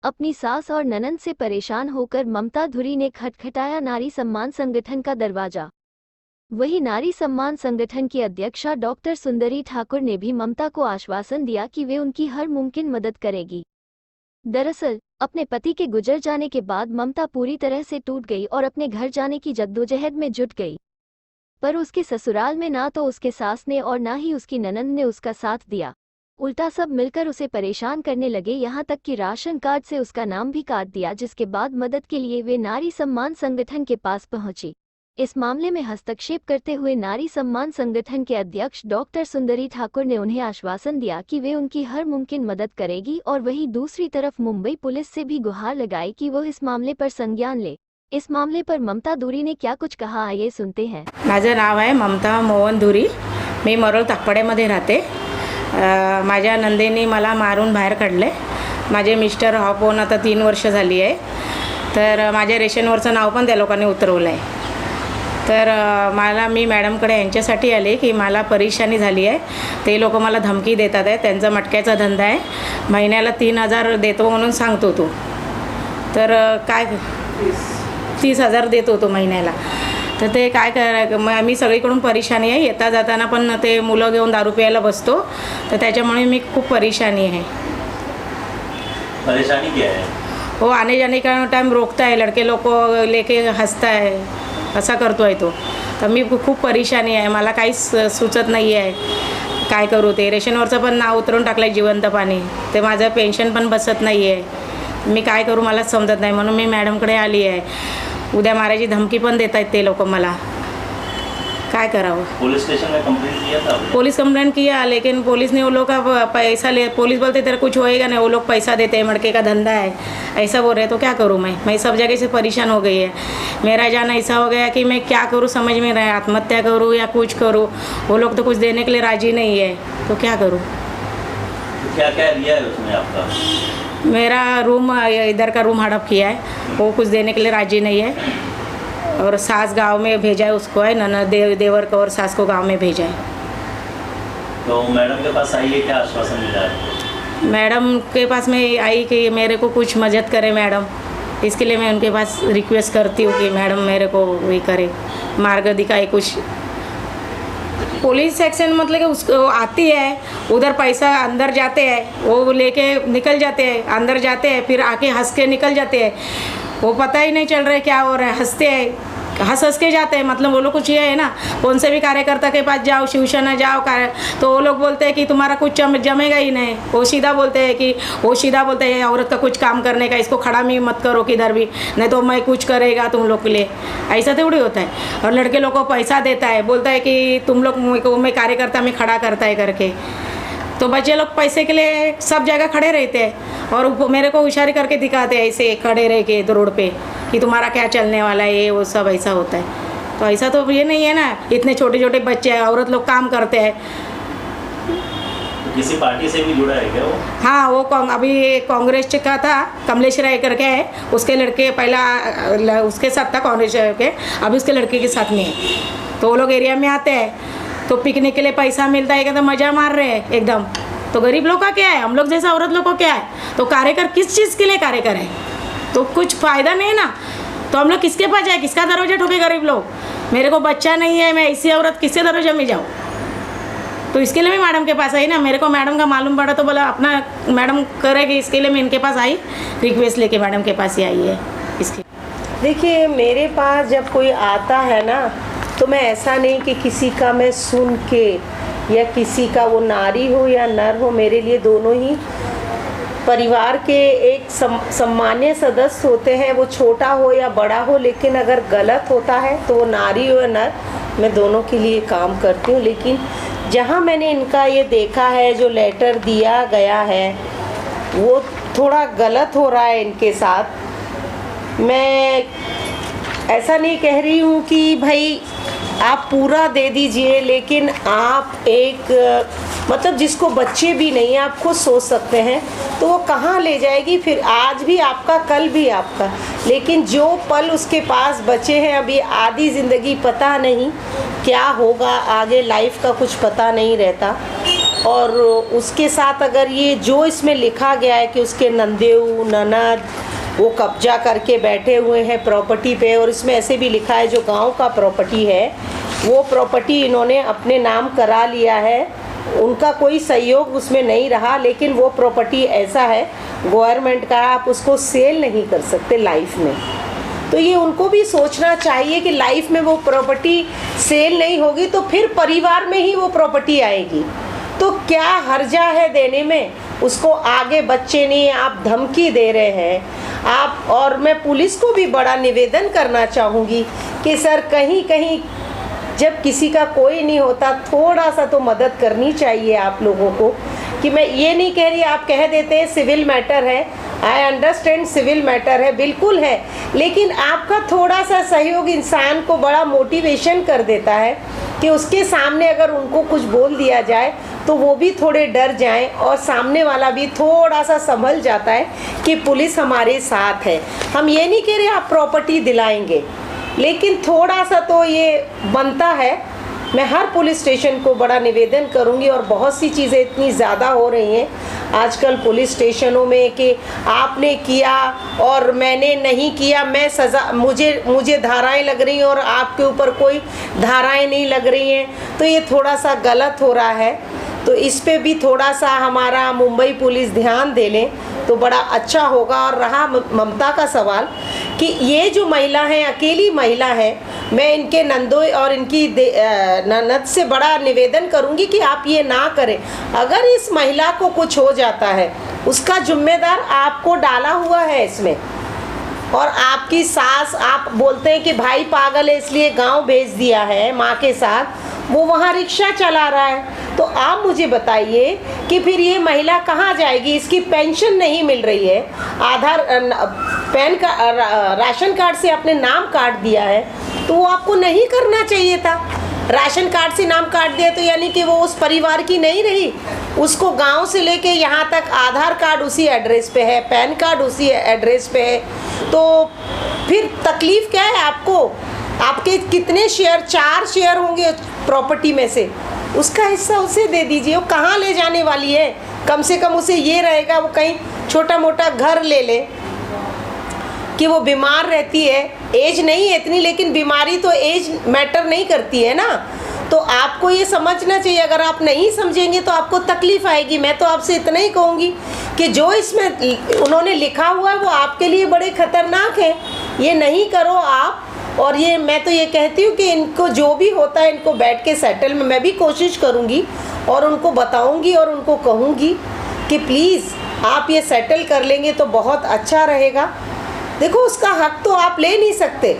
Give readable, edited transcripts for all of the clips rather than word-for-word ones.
अपनी सास और ननंद से परेशान होकर ममता धुरी ने खटखटाया नारी सम्मान संगठन का दरवाजा। वही नारी सम्मान संगठन की अध्यक्षा डॉक्टर सुंदरी ठाकुर ने भी ममता को आश्वासन दिया कि वे उनकी हर मुमकिन मदद करेगी। दरअसल अपने पति के गुजर जाने के बाद ममता पूरी तरह से टूट गई और अपने घर जाने की जद्दोजहद में जुट गई। पर उसके ससुराल में ना तो उसके सास ने और ना ही उसकी ननंद ने उसका साथ दिया। उल्टा सब मिलकर उसे परेशान करने लगे, यहाँ तक कि राशन कार्ड से उसका नाम भी काट दिया, जिसके बाद मदद के लिए वे नारी सम्मान संगठन के पास पहुंची। इस मामले में हस्तक्षेप करते हुए नारी सम्मान संगठन के अध्यक्ष डॉक्टर सुंदरी ठाकुर ने उन्हें आश्वासन दिया कि वे उनकी हर मुमकिन मदद करेगी और वहीं दूसरी तरफ मुंबई पुलिस से भी गुहार लगाई कि वो इस मामले पर संज्ञान ले। इस मामले पर ममता धुरी ने क्या कुछ कहा, आइए सुनते हैं। माझं नाव आहे ममता मोहन धुरी, मी मरोळ ताकपाड्यामध्ये राहते। माझ्या नंदेनी मला मारून बाहेर काढले। माझे मिस्टर ऑफ होऊन आता 3 वर्ष झाली आहे। तर माझ्या रेशनवरचं नाव पण त्या लोकांनी उतरवलं आहे। तर मी मॅडमकडे यांच्यासाठी आले की मला परेशानी झाली आहे। ते लोक मला धमकी देतात आहे, त्यांचा मटक्याचा धंदा आहे, महिन्याला 3000 देतो म्हणून सांगतो तो। तर काय 30,000 देतो तो महिन्याला। तर ते काय करायचं, मी सगळीकडून परेशानी आहे। येता जाताना पण ते मुलं घेऊन दारू प्यायला बसतो, तर त्याच्यामुळे मी खूप परेशानी है। परेशानी क्या है? वो आने जाने का टाइम रोकता है, लड़के लोग को लेके हंसता है, असा करतो आहे तो। तर मी खूप परेशानी आहे, मला काहीच सुचत नाही आहे काय करू। ते रेशनवरचं पण नाव उतरून टाकलं जिवंत पाणी, ते माझं पेन्शन पण बसत नाही आहे। मी काय करू मलाच समजत नाही, म्हणून मी मॅडमकडे आली आहे। उद्या मारायची धमकी पण देत आहेत ते लोक मला, काय करावं। पुलिस स्टेशन में कंप्लेंट किया था? पुलिस कंप्लेंट किया, लेकिन पुलिस ने वो लोग का पैसा ले, पुलिस बोलते तेरा कुछ होएगा नहीं, वो लोग पैसा देते हैं, मड़के का धंधा है, ऐसा बोल रहे। तो क्या करूँ मैं सब जगह से परेशान हो गई है। मेरा जाना ऐसा हो गया कि मैं क्या करूँ समझ में नहीं, आत्महत्या करूँ या कुछ करूँ। वो लोग तो कुछ देने के लिए राजी नहीं है, तो क्या करूँ। तो क्या क्या लिया है उसने आपका? मेरा रूम, इधर का रूम हड़प किया है, वो कुछ देने के लिए राजी नहीं है। और सास गांव में भेजा है उसको, है ननद देवर को और सास को गांव में भेजा है। तो मैडम के पास आइए, क्या आश्वासन मिला है? मैडम के पास मैं आई कि मेरे को कुछ मदद करे मैडम, इसके लिए मैं उनके पास रिक्वेस्ट करती हूँ कि मैडम मेरे को वही करे, मार्ग दिखाए कुछ। पुलिस सेक्शन मतलब कि उसको आती है, उधर पैसा अंदर जाते हैं, वो लेके निकल जाते हैं, अंदर जाते हैं, फिर आके हंस के निकल जाते हैं। वो पता ही नहीं चल रहा है क्या हो रहा है, हंसते हैं, हंस के जाते हैं। मतलब वो लोग कुछ ये है ना, कौन से भी कार्यकर्ता के पास जाओ, शिवसेना जाओ, तो वो लोग बोलते हैं कि तुम्हारा कुछ जमेगा ही नहीं। वो सीधा बोलते हैं औरत का कुछ काम करने का, इसको खड़ा भी मत करो किधर भी, नहीं तो मैं कुछ करेगा तुम लोग के लिए। ऐसा थोड़ी होता है। और लड़के लोग को पैसा देता है, बोलता है कि तुम लोग मैं कार्यकर्ता में खड़ा करता है करके। तो बच्चे लोग पैसे के लिए सब जगह खड़े रहते हैं और मेरे को इशारे करके दिखाते हैं ऐसे खड़े रह के रोड पे कि तुम्हारा क्या चलने वाला है, ये वो सब ऐसा होता है। तो ऐसा तो ये नहीं है ना, इतने छोटे छोटे बच्चे हैं, औरत लोग काम करते हैं। किसी पार्टी से भी जुड़ा है क्या वो? हाँ, वो अभी कांग्रेस का था, कमलेश राय करके है, उसके लड़के पहला उसके साथ था कांग्रेस के, अभी उसके लड़के के साथ में है। तो वो लोग एरिया में आते हैं, तो पिकनिक के लिए पैसा मिलता है, तो मज़ा मार रहे हैं एकदम। तो गरीब लोग का क्या है, हम लोग जैसा औरत लोग को क्या है। तो कार्यकर किस चीज़ के लिए कार्यकर है, तो कुछ फ़ायदा नहीं ना। तो हम लोग किसके पास जाए, किसका दरवाजा ठोके गरीब लोग। मेरे को बच्चा नहीं है, मैं ऐसी औरत किसके दरवाजे में जाऊँ। तो इसके लिए मैं मैडम के पास आई ना, मेरे को मैडम का मालूम पड़ा तो बोला अपना मैडम करेगी, इसके लिए मैं इनके पास आई, रिक्वेस्ट लेके मैडम के पास ही आई है इसके। देखिए, मेरे पास जब कोई आता है ना, तो मैं ऐसा नहीं कि किसी का मैं सुन के, या किसी का, वो नारी हो या नर हो, मेरे लिए दोनों ही परिवार के एक सम्मान्य सदस्य होते हैं। वो छोटा हो या बड़ा हो, लेकिन अगर गलत होता है तो वो नारी हो या नर, मैं दोनों के लिए काम करती हूँ। लेकिन जहाँ मैंने इनका ये देखा है, जो लेटर दिया गया है, वो थोड़ा गलत हो रहा है इनके साथ। मैं ऐसा नहीं कह रही हूँ कि भाई आप पूरा दे दीजिए, लेकिन आप एक मतलब जिसको बच्चे भी नहीं, आप खुद सोच सकते हैं, तो वो कहाँ ले जाएगी फिर। आज भी आपका, कल भी आपका, लेकिन जो पल उसके पास बचे हैं, अभी आधी ज़िंदगी पता नहीं क्या होगा आगे, लाइफ का कुछ पता नहीं रहता। और उसके साथ अगर ये जो इसमें लिखा गया है कि उसके नंदेऊ ननद वो कब्जा करके बैठे हुए हैं प्रॉपर्टी पे, और इसमें ऐसे भी लिखा है जो गांव का प्रॉपर्टी है वो प्रॉपर्टी इन्होंने अपने नाम करा लिया है, उनका कोई सहयोग उसमें नहीं रहा, लेकिन वो प्रॉपर्टी ऐसा है गवर्नमेंट का, आप उसको सेल नहीं कर सकते लाइफ में। तो ये उनको भी सोचना चाहिए कि लाइफ में वो प्रॉपर्टी सेल नहीं होगी तो फिर परिवार में ही वो प्रॉपर्टी आएगी, तो क्या हर्जा है देने में उसको। आगे बच्चे नहीं, आप धमकी दे रहे हैं आप। और मैं पुलिस को भी बड़ा निवेदन करना चाहूँगी कि सर कहीं कहीं जब किसी का कोई नहीं होता थोड़ा सा तो मदद करनी चाहिए आप लोगों को। कि मैं ये नहीं कह रही, आप कह देते हैं सिविल मैटर है, आई अंडरस्टैंड सिविल मैटर है, बिल्कुल है, लेकिन आपका थोड़ा सा सहयोग इंसान को बड़ा मोटिवेशन कर देता है कि उसके सामने अगर उनको कुछ बोल दिया जाए तो वो भी थोड़े डर जाएं और सामने वाला भी थोड़ा सा संभल जाता है कि पुलिस हमारे साथ है। हम ये नहीं कह रहे आप प्रॉपर्टी दिलाएंगे, लेकिन थोड़ा सा तो ये बनता है। मैं हर पुलिस स्टेशन को बड़ा निवेदन करूंगी, और बहुत सी चीज़ें इतनी ज़्यादा हो रही हैं आजकल पुलिस स्टेशनों में कि आपने किया और मैंने नहीं किया, मैं सज़ा मुझे धाराएं लग रही हैं और आपके ऊपर कोई धाराएं नहीं लग रही हैं, तो ये थोड़ा सा गलत हो रहा है। तो इस पे भी थोड़ा सा हमारा मुंबई पुलिस ध्यान दे लें तो बड़ा अच्छा होगा। और रहा ममता का सवाल कि ये जो महिला है अकेली महिला है, मैं इनके नंदोई और इनकी ननद से बड़ा निवेदन करूंगी कि आप ये ना करें। अगर इस महिला को कुछ हो जाता है उसका जिम्मेदार आपको डाला हुआ है इसमें, और आपकी सास, आप बोलते हैं कि भाई पागल है इसलिए गांव भेज दिया है माँ के साथ, वो वहाँ रिक्शा चला रहा है, तो आप मुझे बताइए कि फिर ये महिला कहाँ जाएगी। इसकी पेंशन नहीं मिल रही है, आधार पैन का राशन कार्ड से आपने नाम काट दिया है, तो वो आपको नहीं करना चाहिए था। राशन कार्ड से नाम काट दिया तो यानी कि वो उस परिवार की नहीं रही। उसको गांव से लेके यहाँ तक आधार कार्ड उसी एड्रेस पे है, पैन कार्ड उसी एड्रेस पे है, तो फिर तकलीफ़ क्या है आपको। आपके कितने शेयर, 4 शेयर होंगे प्रॉपर्टी में से, उसका हिस्सा उसे दे दीजिए। वो कहाँ ले जाने वाली है, कम से कम उसे ये रहेगा वो कहीं छोटा मोटा घर ले ले। कि वो बीमार रहती है, एज नहीं है इतनी, लेकिन बीमारी तो एज मैटर नहीं करती है ना। तो आपको ये समझना चाहिए, अगर आप नहीं समझेंगे तो आपको तकलीफ़ आएगी। मैं तो आपसे इतना ही कहूँगी कि जो इसमें उन्होंने लिखा हुआ है वो आपके लिए बड़े ख़तरनाक है, ये नहीं करो आप। और ये मैं तो ये कहती हूँ कि इनको जो भी होता है इनको बैठ के सेटल में मैं भी कोशिश करूँगी और उनको बताऊँगी और उनको कहूँगी कि प्लीज़ आप ये सेटल कर लेंगे तो बहुत अच्छा रहेगा। देखो उसका हक तो आप ले नहीं सकते,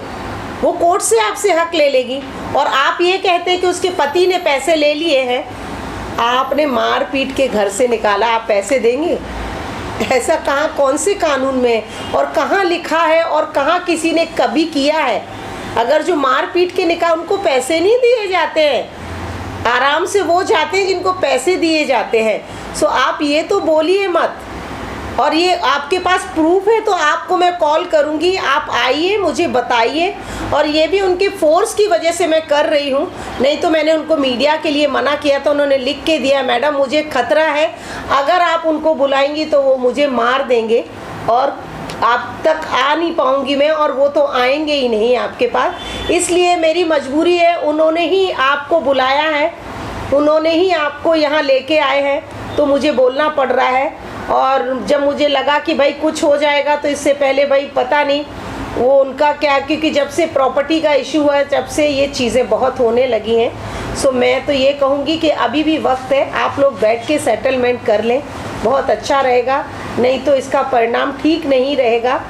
वो कोर्ट से आपसे हक ले लेगी। और आप ये कहते हैं कि उसके पति ने पैसे ले लिए हैं, आपने मार पीट के घर से निकाला, आप पैसे देंगे? ऐसा कहाँ, कौन से कानून में और कहाँ लिखा है और कहाँ किसी ने कभी किया है? अगर जो मार पीट के निकाल उनको पैसे नहीं दिए जाते हैं, आराम से वो जाते हैं जिनको पैसे दिए जाते हैं। सो आप ये तो बोलिए मत। और ये आपके पास प्रूफ है तो आपको मैं कॉल करूँगी, आप आइए मुझे बताइए। और ये भी उनके फोर्स की वजह से मैं कर रही हूँ, नहीं तो मैंने उनको मीडिया के लिए मना किया था, उन्होंने लिख के दिया मैडम मुझे खतरा है, अगर आप उनको बुलाएंगी तो वो मुझे मार देंगे और आप तक आ नहीं पाऊँगी मैं, और वो तो आएंगे ही नहीं आपके पास। इसलिए मेरी मजबूरी है, उन्होंने ही आपको बुलाया है, उन्होंने ही आपको यहाँ लेके आए हैं, तो मुझे बोलना पड़ रहा है। और जब मुझे लगा कि भाई कुछ हो जाएगा तो इससे पहले भाई पता नहीं वो उनका क्या, क्योंकि जब से प्रॉपर्टी का इशू हुआ है जब से ये चीज़ें बहुत होने लगी हैं। सो मैं तो ये कहूँगी कि अभी भी वक्त है, आप लोग बैठ के सेटलमेंट कर लें, बहुत अच्छा रहेगा, नहीं तो इसका परिणाम ठीक नहीं रहेगा।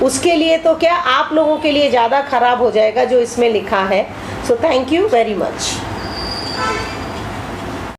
उसके लिए तो क्या, आप लोगों के लिए ज़्यादा ख़राब हो जाएगा जो इसमें लिखा है। So thank you very much.